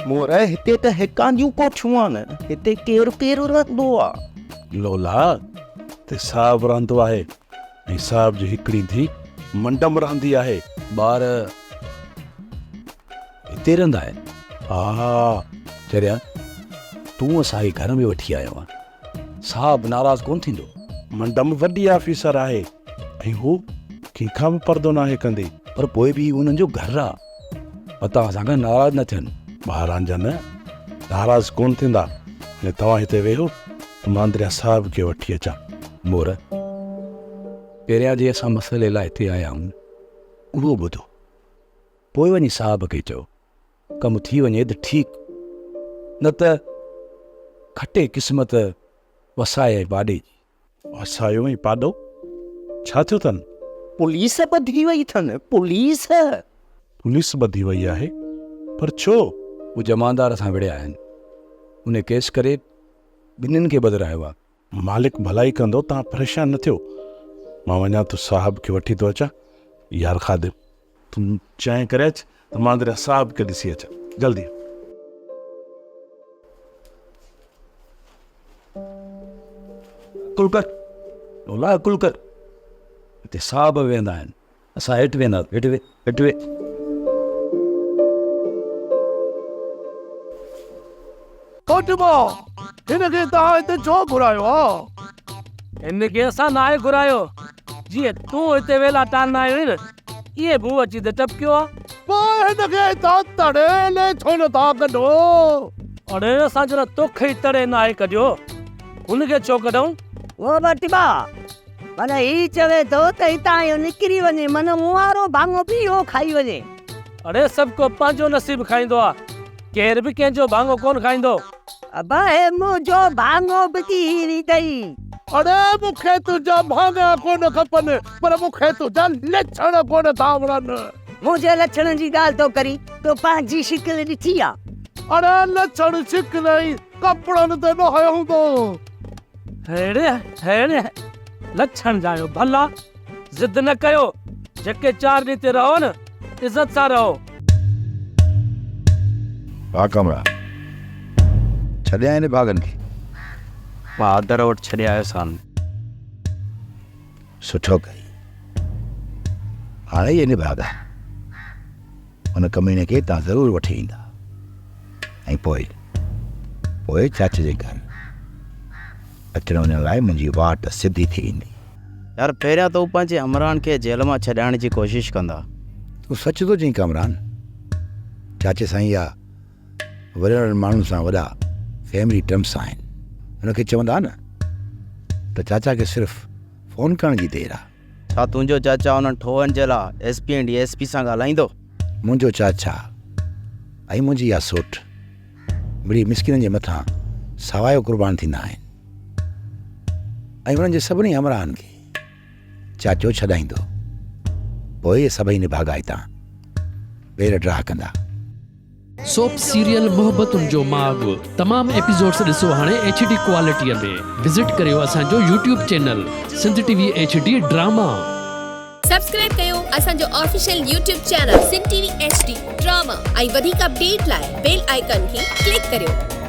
मोर हिते त हिकांदियूं कोठियूं आहिनि, हिते केरु केरु रहंदो आहे? लोला ते साहब रहंदो आहे ऐं साहब जी हिकिड़ी धी मंडम रहंदी आहे। ॿार हिते रहंदा आहिनि? हा चरिया तूं असांखे घर में वठी आयो आहे, साहब नाराज़ कोन थींदो? मंडम वॾी ऑफिसर आहे ऐं हू कंहिंखां बि पर्दो नाहे कंदी। पर पोइ बि उन्हनि जो घर आहे, पता असांखां नाराज़ न थियनि। ॿारनि जा न नाराज़ कोन थींदा। ने तव्हां हिते वेहो, मांदरिया साहब खे वठी अचां। मोर पहिरियां जे असां मसइले लाइ हिते आया आहियूं उहो ॿुधो, पोइ वञी साहब खे चओ कमु थी वञे त ठीकु, न त खटे क़िस्मत वसाए पाॾे जी। वसायो ऐं पाॾो छा थियो अथनि? पुलिस ॿधी वई अथनि, पुलिस। पुलिस ॿधी वई आहे? पर छो? उहे जमानदार सां विड़िया आहिनि, उन केस करे ॿिन्हिनि खे ॿधायो आहे। मालिक भलाई कंदो, तव्हां परेशान न थियो। मां वञा तो साहब खे वठी थो अचां। यार ख़ादिम तूं चांहि करे अच त मांदरिया साहब खे ॾिसी अचां जल्दी। कुलकर लोला कुलकर, हिते साहब वेंदा आहिनि, असां हेठि वेंदा। हेठि वे, हेठि वे। हिनखे तव्हां हिते छो घुरायो आहे? हिनखे असां नाहे घुरायो, जीअं तूं हिते वेला टालना आयो न, इहे मूं अची त टपकियो आहे। पोइ हिनखे हितां तड़े ले छो नथा कढो? अड़े असां जरा तोखे ई तड़े नाहे कढियो, हुनखे छो कढूं? वो बटिबा माना ही चवे थो त हितां इहो निकिरी वञे, माना मूं वारो भाङो बि इहो खाई वञे। अड़े सभु को पंहिंजो नसीब खाईंदो आहे, केर बि कंहिंजो भाङो कोन खाईंदो। अबा हे मुंहिंजो भाङो बिकी अथई। अड़े मूंखे तुंहिंजा भाङा कोन खपनि, पर मूंखे तुंहिंजा लक्षण कोन था वणनि। मुंहिंजे लक्षण जी ॻाल्हि तो करी, तो पंहिंजी शिकिल ॾिठी आहे? अड़े लक्षण शिकिल ई कपिड़नि ते न हूंदो। हेड़े हेड़े लक्षण जायो भला, ज़िद न कयो, जेके 4 ॾींहं ते रहो न इज़त सां रहो। हा कमरा छॾिया आहिनि भागनि खे? मां आदर वटि छॾे आयो सान। सुठो कई, हाणे इहे निभागा हुन कमीने खे तव्हां ज़रूरु वठी ईंदा ऐं पोइ चाचे जे घर अचण वञण लाइ मुंहिंजी वाट सिधी थी ईंदी। यार पहिरियां त पंहिंजे अमरान खे जेल मां छॾाइण जी कोशिशि कंदा। तूं सच थो चईं कामरान? चाचे सां इहा वॾनि माण्हुनि सां वॾा फैमिली टर्म्स आहिनि, हुनखे चवंदा न त चाचा खे सिर्फ़ु फ़ोन करण जी देरि आहे। छा तुंहिंजो चाचा उन्हनि ठोहनि जे लाइ SP ऐं DSP सां ॻाल्हाईंदो? मुंहिंजो चाचा ऐं मुंहिंजी इहा सोट मिड़ी मिसकिननि जे मथां सवायो क़ुर्बान थींदा आहिनि ऐं उन्हनि जे सभिनी हमराहनि खे चाचो छॾाईंदो। पोइ इहे सभई निभागा हितां ॿेर ड्राह कंदा। सोप सीरियल मोहब्बतुनि जो माग तमाम एपिसोड्स ॾिसो हाणे HD क्वालिटीअ में। विज़िट करियो असांजो YouTube channel Sindh TV HD drama. Subscribe कयो असांजो official YouTube channel Sindh TV HD drama ऐं वधीक अपडेट लाइ बेल आइकन खे क्लिक करियो।